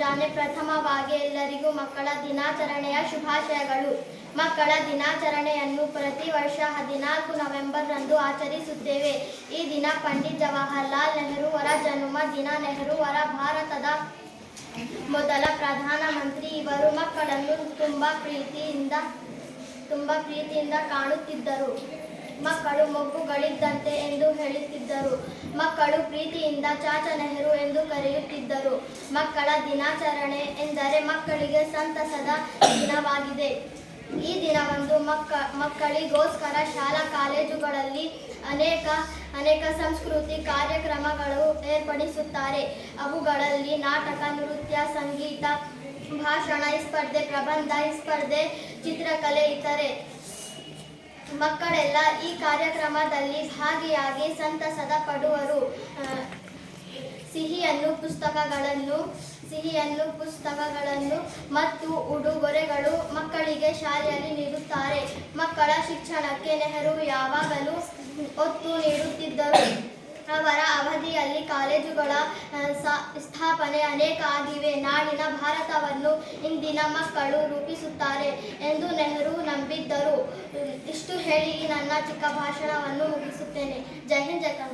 ಮುಂಜಾನೆ ಪ್ರಥಮವಾಗಿ ಎಲ್ಲರಿಗೂ ಮಕ್ಕಳ ದಿನಾಚರಣೆಯ ಶುಭಾಶಯಗಳು. ಮಕ್ಕಳ ದಿನಾಚರಣೆಯನ್ನು ಪ್ರತಿ ವರ್ಷ 14 ನವೆಂಬರ್ರಂದು ಆಚರಿಸುತ್ತೇವೆ. ಈ ದಿನ ಪಂಡಿತ್ ಜವಾಹರ್ಲಾಲ್ ನೆಹರೂವರ ಜನ್ಮ ದಿನ. ನೆಹರೂವರ ಭಾರತದ ಮೊದಲ ಪ್ರಧಾನಮಂತ್ರಿ. ಇವರು ಮಕ್ಕಳನ್ನು ತುಂಬಾ ಪ್ರೀತಿಯಿಂದ ಕಾಣುತ್ತಿದ್ದರು. ಮಕ್ಕಳು ಮೊಗ್ಗುಗಳಿದ್ದಂತೆ ಎಂದು ಹೇಳುತ್ತಿದ್ದರು. ಮಕ್ಕಳು ಪ್ರೀತಿಯಿಂದ ಚಾಚಾ ನೆಹರು ಎಂದು ಕರೆಯುತ್ತಿದ್ದರು. ಮಕ್ಕಳ ದಿನಾಚರಣೆ ಎಂದರೆ ಮಕ್ಕಳಿಗೆ ಸಂತಸದ ದಿನವಾಗಿದೆ. ಈ ದಿನವಂದು ಮಕ್ಕಳಿಗೋಸ್ಕರ ಶಾಲಾ ಕಾಲೇಜುಗಳಲ್ಲಿ ಅನೇಕ ಸಂಸ್ಕೃತಿ ಕಾರ್ಯಕ್ರಮಗಳು ಏರ್ಪಡಿಸುತ್ತಾರೆ. ಅವುಗಳಲ್ಲಿ ನಾಟಕ, ನೃತ್ಯ, ಸಂಗೀತ, ಭಾಷಣ ಸ್ಪರ್ಧೆ, ಪ್ರಬಂಧ ಸ್ಪರ್ಧೆ, ಚಿತ್ರಕಲೆ ಇತರೆ. ಮಕ್ಕಳೆಲ್ಲ ಈ ಕಾರ್ಯಕ್ರಮದಲ್ಲಿ ಭಾಗಿಯಾಗಿ ಸಂತಸದ ಪಡುವರು. ಸಿಹಿಯನ್ನು ಪುಸ್ತಕಗಳನ್ನು ಮತ್ತು ಉಡುಗೊರೆಗಳು ಮಕ್ಕಳಿಗೆ ಶಾಲೆಯಲ್ಲಿ ನೀಡುತ್ತಾರೆ. ಮಕ್ಕಳ ಶಿಕ್ಷಣಕ್ಕೆ ನೆಹರು ಯಾವಾಗಲೂ ಒತ್ತು ನೀಡುತ್ತಿದ್ದರು. ಅವರ ಅವಧಿಯಲ್ಲಿ ಕಾಲೇಜುಗಳ ಸ್ಥಾಪನೆ ಅನೇಕ ಆಗಿವೆ. ನಾಳಿನ ಭಾರತವನ್ನು ಇಂದಿನ ಮಕ್ಕಳು ರೂಪಿಸುತ್ತಾರೆ ಎಂದು ನೆಹರು ನಂಬಿದ್ದರು. ಇಷ್ಟು ಹೇಳಿ ನನ್ನ ಚಿಕ್ಕ ಭಾಷಣವನ್ನು ಮುಗಿಸುತ್ತೇನೆ. ಜೈ ಹಿಂದ್, ಜೈ ಕರ್ನಾಟಕ.